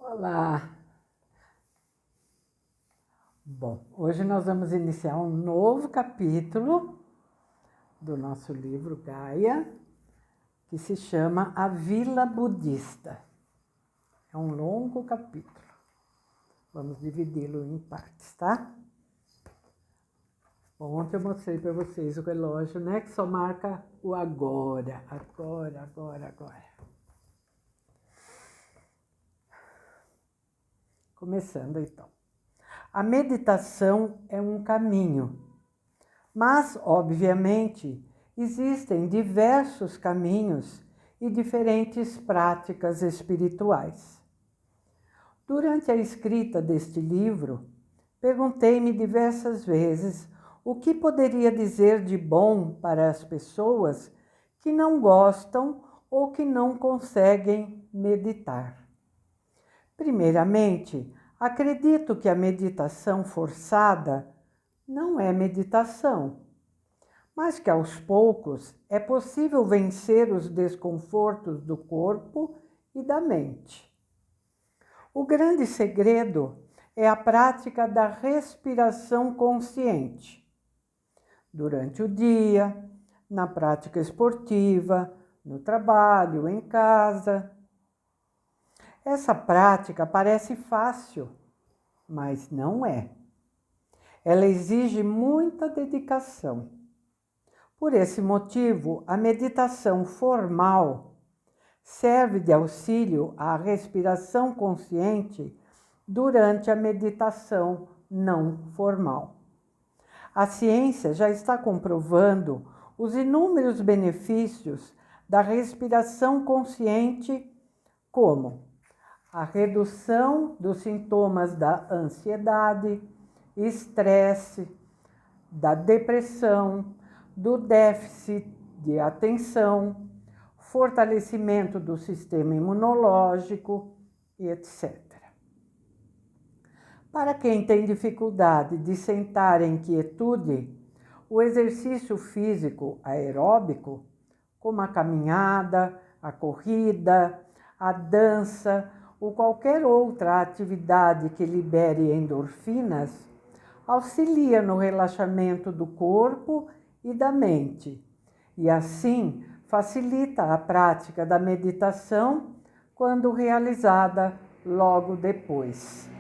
Olá! Bom, hoje nós vamos iniciar um novo capítulo do nosso livro Gaia, que se chama A Vila Budista. É um longo capítulo. Vamos dividi-lo em partes, tá? Bom, ontem eu mostrei para vocês o relógio, né? Que só marca o agora. Agora. Começando então. A meditação é um caminho, mas, obviamente, existem diversos caminhos e diferentes práticas espirituais. Durante a escrita deste livro, perguntei-me diversas vezes o que poderia dizer de bom para as pessoas que não gostam ou que não conseguem meditar. Primeiramente, acredito que a meditação forçada não é meditação, mas que aos poucos é possível vencer os desconfortos do corpo e da mente. O grande segredo é a prática da respiração consciente. Durante o dia, na prática esportiva, no trabalho, em casa. Essa prática parece fácil, mas não é. Ela exige muita dedicação. Por esse motivo, a meditação formal serve de auxílio à respiração consciente durante a meditação não formal. A ciência já está comprovando os inúmeros benefícios da respiração consciente, como a redução dos sintomas da ansiedade, estresse, da depressão, do déficit de atenção, fortalecimento do sistema imunológico e etc. Para quem tem dificuldade de sentar em quietude, o exercício físico aeróbico, como a caminhada, a corrida, a dança ou qualquer outra atividade que libere endorfinas, auxilia no relaxamento do corpo e da mente, e assim facilita a prática da meditação quando realizada logo depois.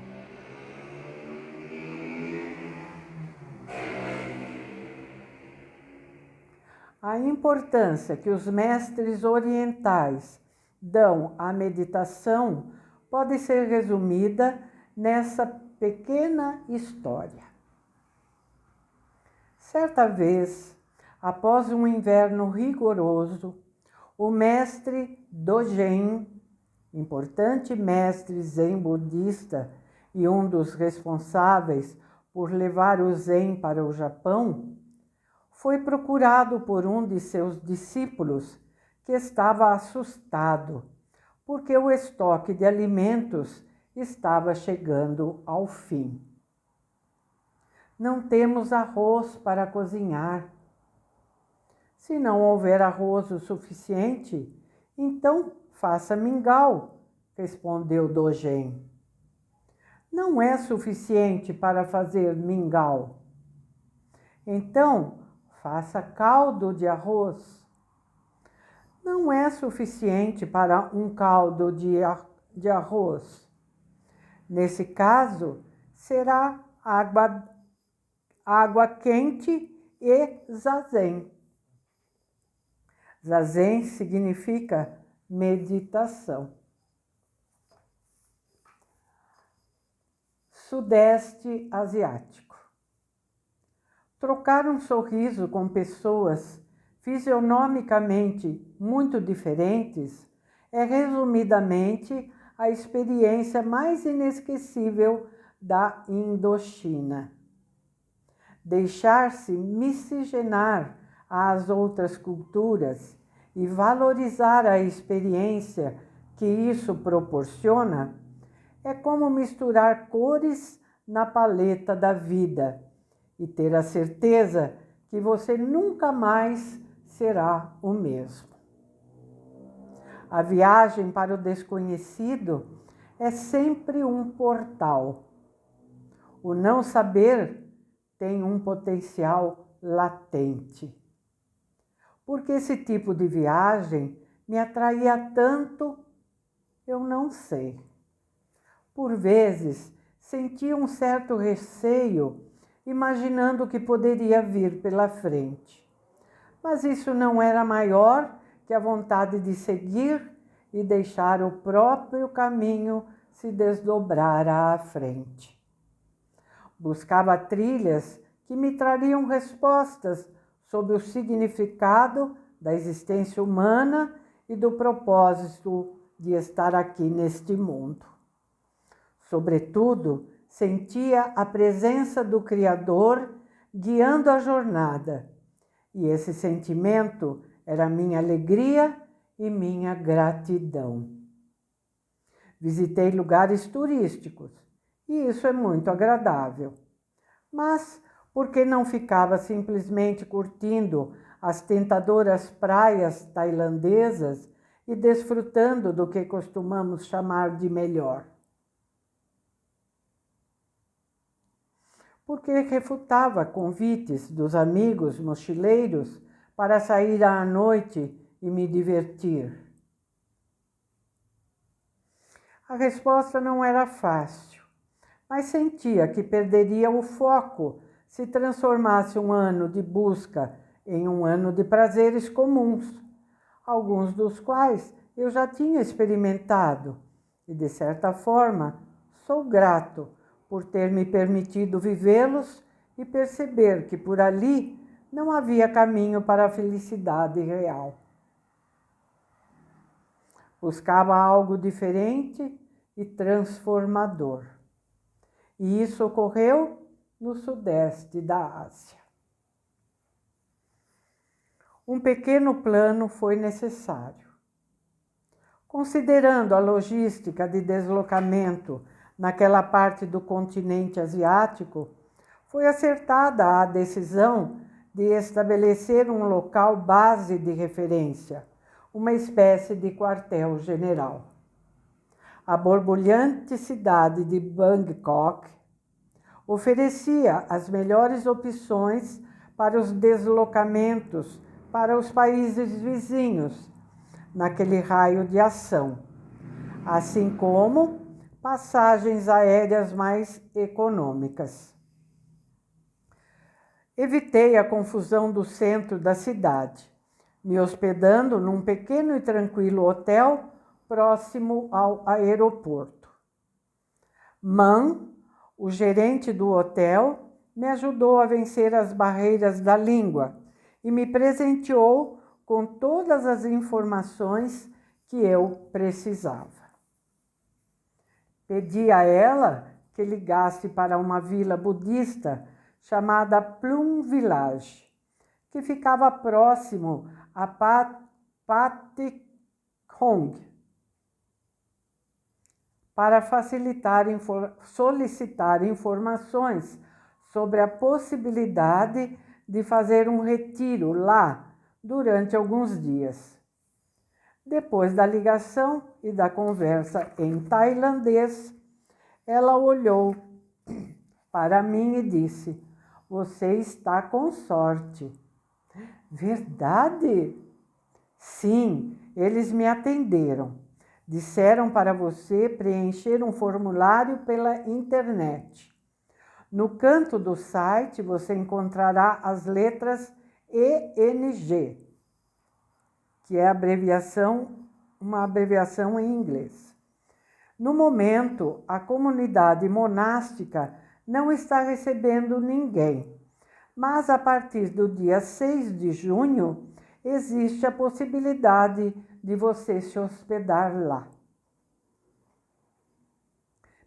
A importância que os mestres orientais dão à meditação pode ser resumida nessa pequena história. Certa vez, após um inverno rigoroso, o mestre Dogen, importante mestre zen budista e um dos responsáveis por levar o zen para o Japão, foi procurado por um de seus discípulos que estava assustado, porque o estoque de alimentos estava chegando ao fim. Não temos arroz para cozinhar. Se não houver arroz o suficiente, então faça mingau, respondeu Dogen. Não é suficiente para fazer mingau. Então, faça caldo de arroz. Não é suficiente para um caldo de arroz. Nesse caso, será água quente e zazen. Zazen significa meditação. Sudeste Asiático. Trocar um sorriso com pessoas fisionomicamente muito diferentes é resumidamente a experiência mais inesquecível da Indochina. Deixar-se miscigenar às outras culturas e valorizar a experiência que isso proporciona é como misturar cores na paleta da vida e ter a certeza que você nunca mais será o mesmo. A viagem para o desconhecido é sempre um portal. O não saber tem um potencial latente. Porque esse tipo de viagem me atraía tanto, eu não sei. Por vezes, sentia um certo receio, imaginando o que poderia vir pela frente. Mas isso não era maior que a vontade de seguir e deixar o próprio caminho se desdobrar à frente. Buscava trilhas que me trariam respostas sobre o significado da existência humana e do propósito de estar aqui neste mundo. Sobretudo, sentia a presença do Criador guiando a jornada, e esse sentimento era minha alegria e minha gratidão. Visitei lugares turísticos, e isso é muito agradável. Mas por que não ficava simplesmente curtindo as tentadoras praias tailandesas e desfrutando do que costumamos chamar de melhor? Porque refutava convites dos amigos mochileiros para sair à noite e me divertir. A resposta não era fácil, mas sentia que perderia o foco se transformasse um ano de busca em um ano de prazeres comuns, alguns dos quais eu já tinha experimentado e, de certa forma, sou grato por ter me permitido vivê-los e perceber que por ali não havia caminho para a felicidade real. Buscava algo diferente e transformador. E isso ocorreu no sudeste da Ásia. Um pequeno plano foi necessário. Considerando a logística de deslocamento naquela parte do continente asiático, foi acertada a decisão de estabelecer um local base de referência, uma espécie de quartel-general. A borbulhante cidade de Bangkok oferecia as melhores opções para os deslocamentos para os países vizinhos, naquele raio de ação, assim como passagens aéreas mais econômicas. Evitei a confusão do centro da cidade, me hospedando num pequeno e tranquilo hotel próximo ao aeroporto. Man, o gerente do hotel, me ajudou a vencer as barreiras da língua e me presenteou com todas as informações que eu precisava. Pedi a ela que ligasse para uma vila budista chamada Plum Village, que ficava próximo a Patthong, para solicitar informações sobre a possibilidade de fazer um retiro lá durante alguns dias. Depois da ligação e da conversa em tailandês, ela olhou para mim e disse: "Você está com sorte." Verdade? Sim, eles me atenderam. Disseram para você preencher um formulário pela internet. No canto do site você encontrará as letras ENG, que é uma abreviação em inglês. No momento, a comunidade monástica não está recebendo ninguém, mas a partir do dia 6 de junho, existe a possibilidade de você se hospedar lá.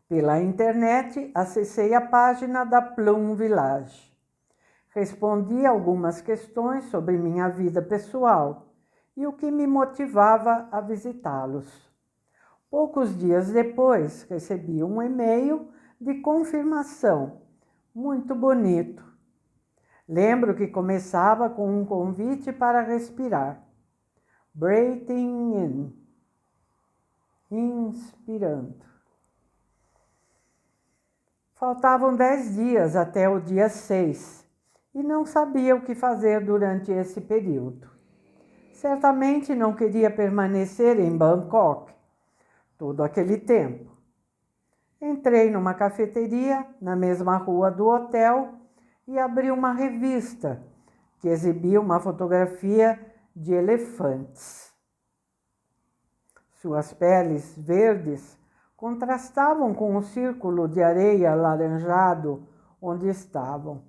Pela internet, acessei a página da Plum Village. Respondi algumas questões sobre minha vida pessoal e o que me motivava a visitá-los. Poucos dias depois, recebi um e-mail de confirmação, muito bonito. Lembro que começava com um convite para respirar. Breathing in, inspirando. Faltavam 10 dias até o dia 6 e não sabia o que fazer durante esse período. Certamente não queria permanecer em Bangkok todo aquele tempo. Entrei numa cafeteria na mesma rua do hotel e abri uma revista que exibia uma fotografia de elefantes. Suas peles verdes contrastavam com o círculo de areia alaranjado onde estavam,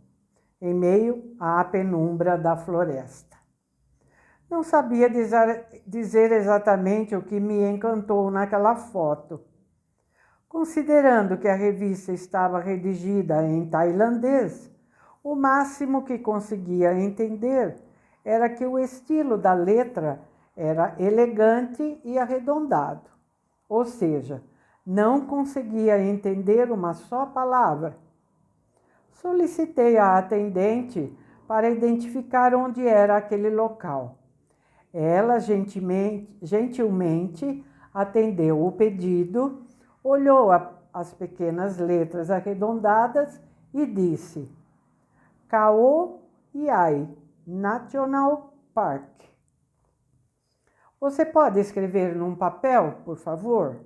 em meio à penumbra da floresta. Não sabia dizer exatamente o que me encantou naquela foto. Considerando que a revista estava redigida em tailandês, o máximo que conseguia entender era que o estilo da letra era elegante e arredondado, ou seja, não conseguia entender uma só palavra. Solicitei à atendente para identificar onde era aquele local. Ela gentilmente atendeu o pedido, olhou as pequenas letras arredondadas e disse: Khao Yai National Park. Você pode escrever num papel, por favor?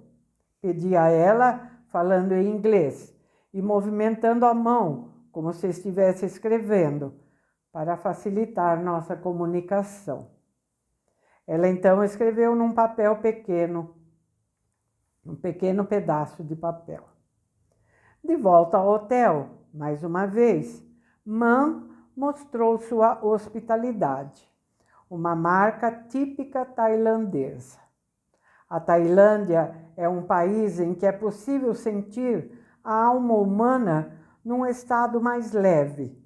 Pedi a ela, falando em inglês e movimentando a mão, como se estivesse escrevendo, para facilitar nossa comunicação. Ela então escreveu num papel pequeno, um pequeno pedaço de papel. De volta ao hotel, mais uma vez, Man mostrou sua hospitalidade, uma marca típica tailandesa. A Tailândia é um país em que é possível sentir a alma humana num estado mais leve,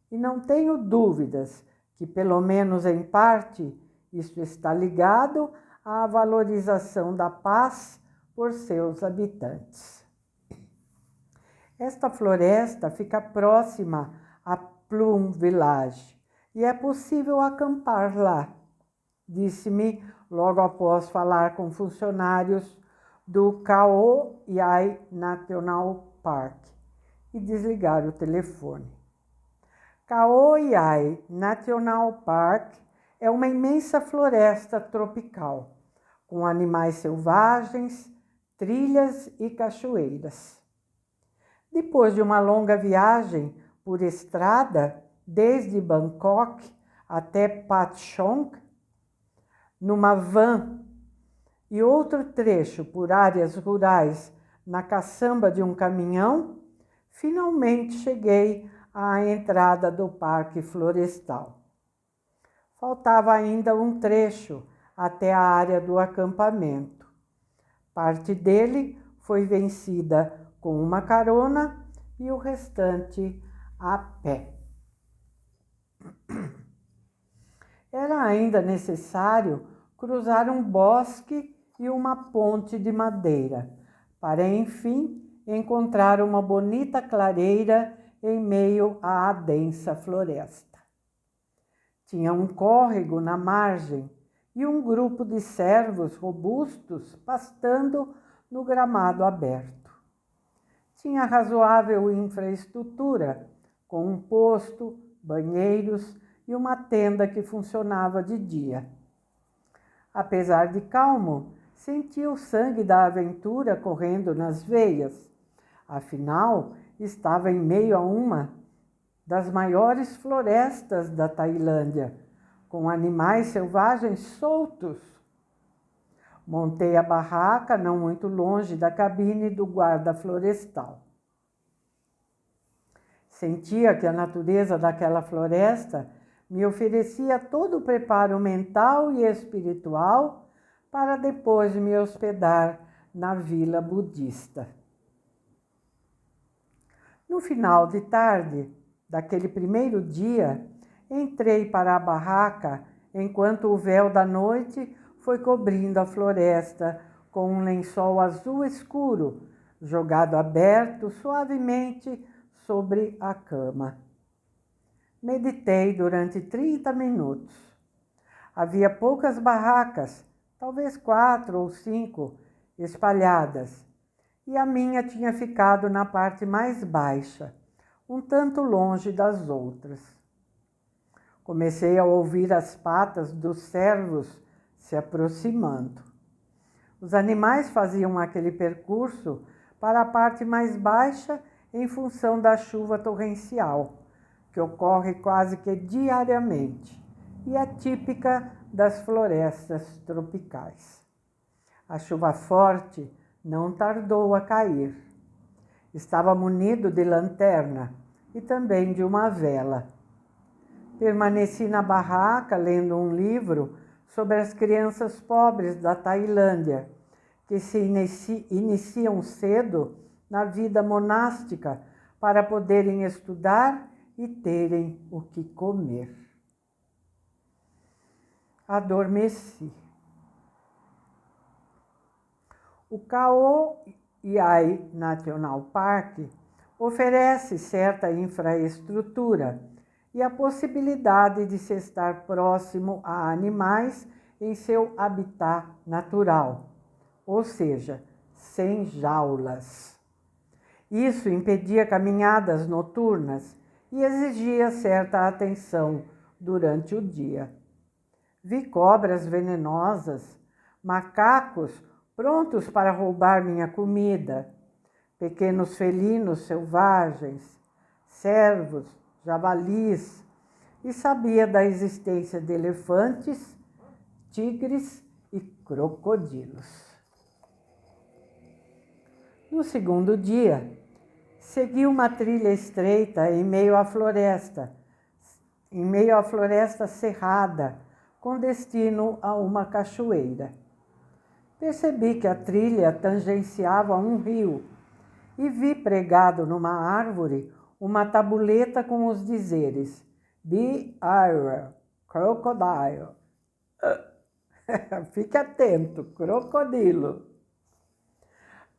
e não tenho dúvidas que, pelo menos em parte, isso está ligado à valorização da paz por seus habitantes. Esta floresta fica próxima a Plum Village e é possível acampar lá, disse-me logo após falar com funcionários do Khao Yai National Park e desligar o telefone. Khao Yai National Park é uma imensa floresta tropical, com animais selvagens, trilhas e cachoeiras. Depois de uma longa viagem por estrada, desde Bangkok até Patchong, numa van, e outro trecho por áreas rurais na caçamba de um caminhão, finalmente cheguei à entrada do Parque Florestal. Faltava ainda um trecho até a área do acampamento. Parte dele foi vencida com uma carona e o restante a pé. Era ainda necessário cruzar um bosque e uma ponte de madeira, para enfim encontrar uma bonita clareira em meio à densa floresta. Tinha um córrego na margem e um grupo de cervos robustos pastando no gramado aberto. Tinha razoável infraestrutura, com um posto, banheiros e uma tenda que funcionava de dia. Apesar de calmo, senti o sangue da aventura correndo nas veias. Afinal, estava em meio a uma das maiores florestas da Tailândia, com animais selvagens soltos. Montei a barraca não muito longe da cabine do guarda florestal. Sentia que a natureza daquela floresta me oferecia todo o preparo mental e espiritual para depois me hospedar na vila budista. No final de tarde daquele primeiro dia, entrei para a barraca enquanto o véu da noite foi cobrindo a floresta com um lençol azul escuro, jogado aberto suavemente sobre a cama. Meditei durante 30 minutos. Havia poucas barracas, talvez 4 ou 5, espalhadas, e a minha tinha ficado na parte mais baixa, um tanto longe das outras. Comecei a ouvir as patas dos cervos se aproximando. Os animais faziam aquele percurso para a parte mais baixa em função da chuva torrencial, que ocorre quase que diariamente e é típica das florestas tropicais. A chuva forte não tardou a cair. Estava munido de lanterna e também de uma vela. Permaneci na barraca lendo um livro sobre as crianças pobres da Tailândia, que se iniciam cedo na vida monástica para poderem estudar e terem o que comer. Adormeci. O Khao Yai National Park oferece certa infraestrutura e a possibilidade de se estar próximo a animais em seu habitat natural, ou seja, sem jaulas. Isso impedia caminhadas noturnas e exigia certa atenção durante o dia. Vi cobras venenosas, macacos prontos para roubar minha comida, pequenos felinos selvagens, cervos, javalis, e sabia da existência de elefantes, tigres e crocodilos. No segundo dia, segui uma trilha estreita em meio à floresta cerrada, com destino a uma cachoeira. Percebi que a trilha tangenciava um rio e vi pregado numa árvore uma tabuleta com os dizeres Be Ira, Crocodile. Fique atento, crocodilo.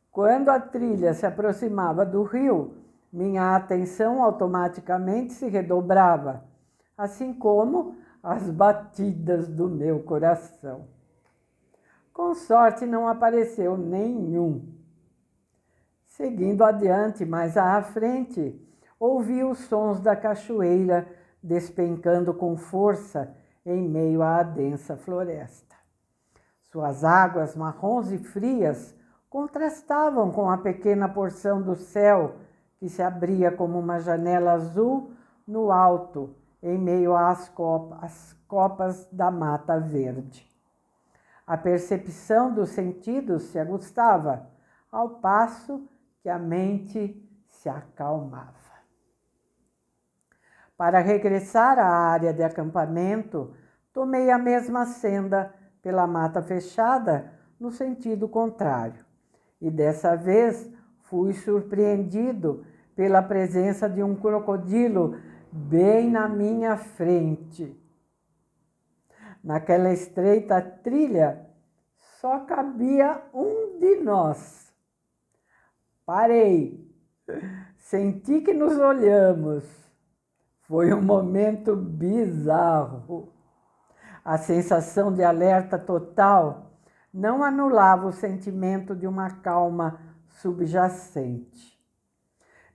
Quando a trilha se aproximava do rio, minha atenção automaticamente se redobrava, assim como as batidas do meu coração. Com sorte não apareceu nenhum. Seguindo adiante, mais à frente, ouvi os sons da cachoeira despencando com força em meio à densa floresta. Suas águas marrons e frias contrastavam com a pequena porção do céu que se abria como uma janela azul no alto, em meio às copas da mata verde. A percepção dos sentidos se aguçava, ao passo que a mente se acalmava. Para regressar à área de acampamento, tomei a mesma senda pela mata fechada no sentido contrário. E dessa vez fui surpreendido pela presença de um crocodilo bem na minha frente. Naquela estreita trilha, só cabia um de nós. Parei, senti que nos olhamos. Foi um momento bizarro. A sensação de alerta total não anulava o sentimento de uma calma subjacente.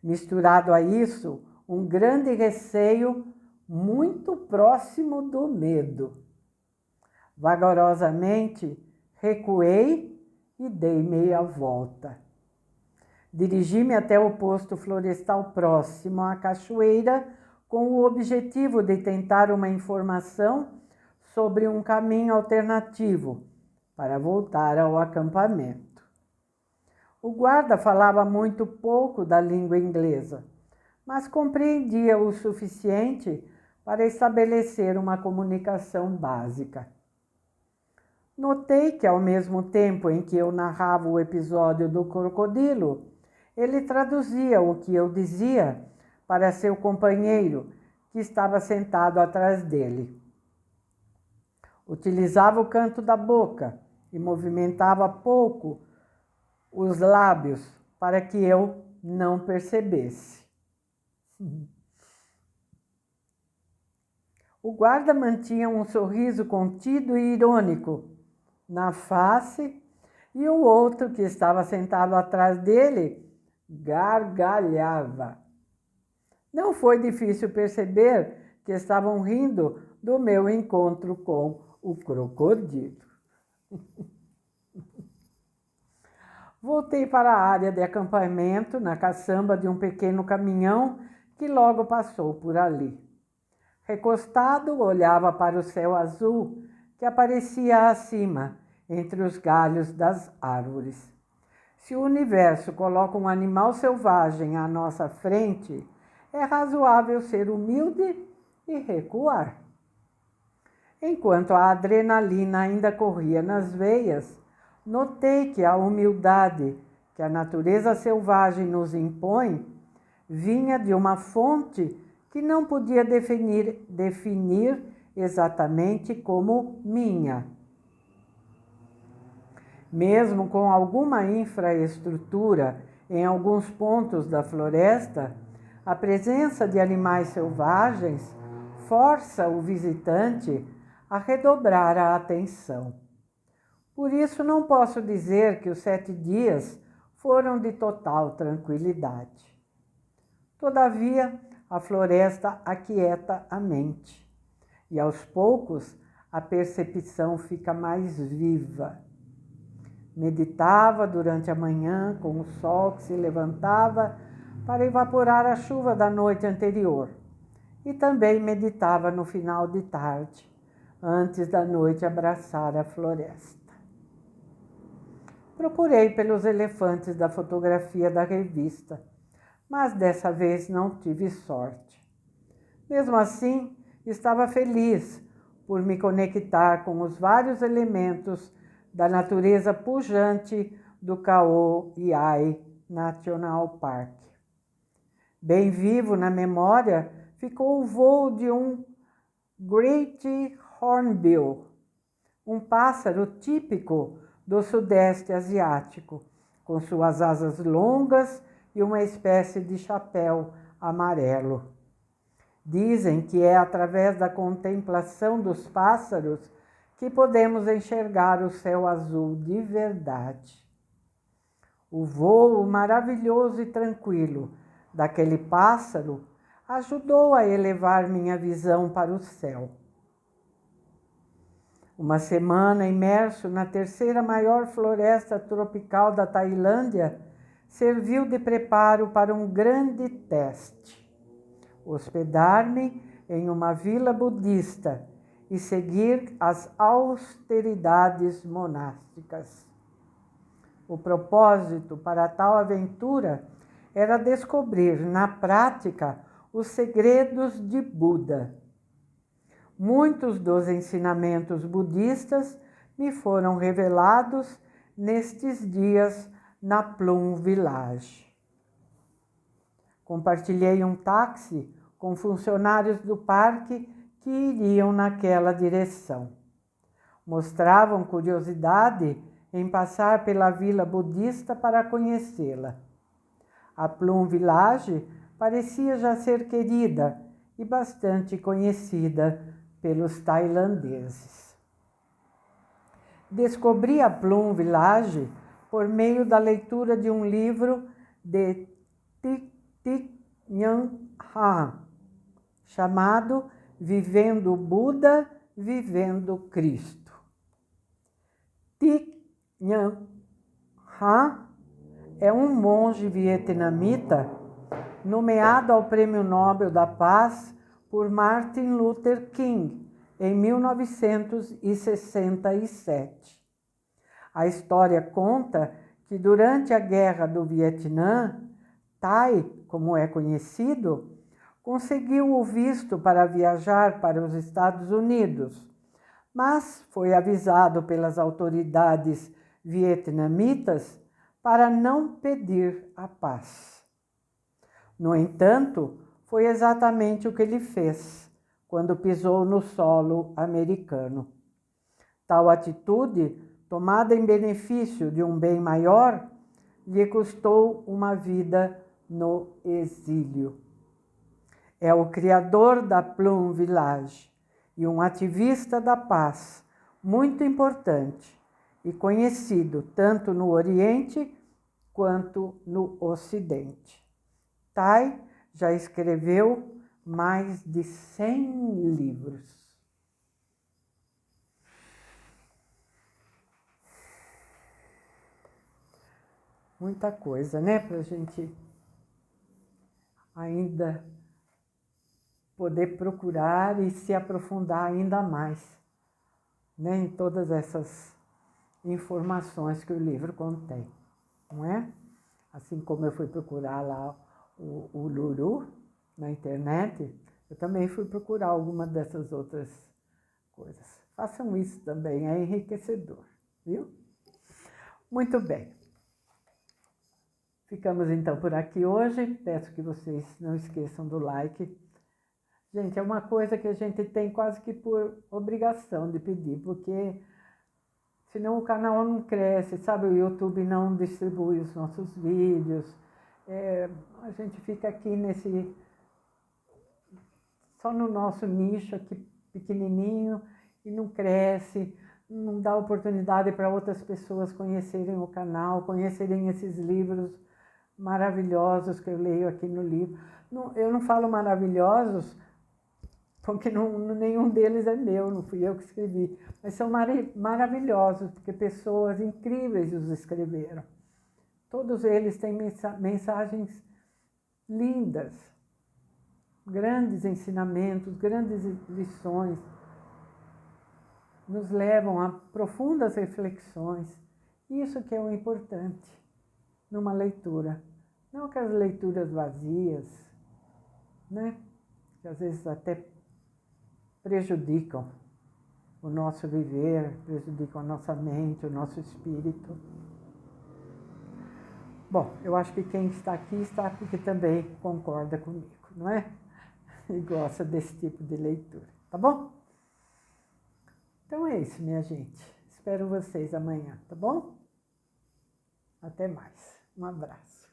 Misturado a isso, um grande receio muito próximo do medo. Vagarosamente, recuei e dei meia volta. Dirigi-me até o posto florestal próximo à cachoeira com o objetivo de tentar uma informação sobre um caminho alternativo para voltar ao acampamento. O guarda falava muito pouco da língua inglesa, mas compreendia o suficiente para estabelecer uma comunicação básica. Notei que, ao mesmo tempo em que eu narrava o episódio do crocodilo, ele traduzia o que eu dizia para seu companheiro, que estava sentado atrás dele. Utilizava o canto da boca e movimentava pouco os lábios para que eu não percebesse. O guarda mantinha um sorriso contido e irônico na face, e o outro, que estava sentado atrás dele, gargalhava. Não foi difícil perceber que estavam rindo do meu encontro com o crocodilo. Voltei para a área de acampamento, na caçamba de um pequeno caminhão que logo passou por ali. Recostado, olhava para o céu azul que aparecia acima, entre os galhos das árvores. Se o universo coloca um animal selvagem à nossa frente, é razoável ser humilde e recuar. Enquanto a adrenalina ainda corria nas veias, notei que a humildade que a natureza selvagem nos impõe vinha de uma fonte que não podia definir exatamente como minha. Mesmo com alguma infraestrutura em alguns pontos da floresta, a presença de animais selvagens força o visitante a redobrar a atenção. Por isso, não posso dizer que os 7 dias foram de total tranquilidade. Todavia, a floresta aquieta a mente e, aos poucos, a percepção fica mais viva. Meditava durante a manhã com o sol que se levantava para evaporar a chuva da noite anterior e também meditava no final de tarde, antes da noite abraçar a floresta. Procurei pelos elefantes da fotografia da revista, mas dessa vez não tive sorte. Mesmo assim, estava feliz por me conectar com os vários elementos da natureza pujante do Khao-Yai National Park. Bem vivo na memória ficou o voo de um Great Hornbill, um pássaro típico do Sudeste Asiático, com suas asas longas e uma espécie de chapéu amarelo. Dizem que é através da contemplação dos pássaros que podemos enxergar o céu azul de verdade. O voo maravilhoso e tranquilo daquele pássaro ajudou a elevar minha visão para o céu. Uma semana imerso na 3ª maior floresta tropical da Tailândia serviu de preparo para um grande teste: hospedar-me em uma vila budista e seguir as austeridades monásticas. O propósito para tal aventura era descobrir na prática os segredos de Buda. Muitos dos ensinamentos budistas me foram revelados nestes dias na Plum Village. Compartilhei um táxi com funcionários do parque que iriam naquela direção. Mostravam curiosidade em passar pela vila budista para conhecê-la. A Plum Village parecia já ser querida e bastante conhecida pelos tailandeses. Descobri a Plum Village por meio da leitura de um livro de Thich Nhat Hanh, chamado Vivendo Buda, Vivendo Cristo. Thich Nhat Hanh é um monge vietnamita nomeado ao Prêmio Nobel da Paz por Martin Luther King em 1967. A história conta que durante a Guerra do Vietnã, Thai, como é conhecido, conseguiu o visto para viajar para os Estados Unidos, mas foi avisado pelas autoridades vietnamitas para não pedir a paz. No entanto, foi exatamente o que ele fez quando pisou no solo americano. Tal atitude, tomada em benefício de um bem maior, lhe custou uma vida no exílio. É o criador da Plum Village e um ativista da paz muito importante e conhecido tanto no Oriente quanto no Ocidente. Tai já escreveu mais de 100 livros. Muita coisa, né, para a gente ainda poder procurar e se aprofundar ainda mais, né, em todas essas informações que o livro contém, não é? Assim como eu fui procurar lá o Luru na internet, eu também fui procurar alguma dessas outras coisas. Façam isso também, é enriquecedor, viu? Muito bem. Ficamos então por aqui hoje. Peço que vocês não esqueçam do like. Gente, é uma coisa que a gente tem quase que por obrigação de pedir, porque senão o canal não cresce, sabe? O YouTube não distribui os nossos vídeos. A gente fica aqui só no nosso nicho aqui pequenininho e não cresce, não dá oportunidade para outras pessoas conhecerem o canal, conhecerem esses livros maravilhosos que eu leio aqui no livro. Eu não falo maravilhosos porque nenhum deles é meu, não fui eu que escrevi, mas são maravilhosos, porque pessoas incríveis os escreveram. Todos eles têm mensagens lindas, grandes ensinamentos, grandes lições, nos levam a profundas reflexões. Isso que é o importante numa leitura, não aquelas leituras vazias, né? Que às vezes até prejudicam o nosso viver, prejudicam a nossa mente, o nosso espírito. Bom, eu acho que quem está aqui está porque também concorda comigo, não é? E gosta desse tipo de leitura, tá bom? Então é isso, minha gente. Espero vocês amanhã, tá bom? Até mais. Um abraço.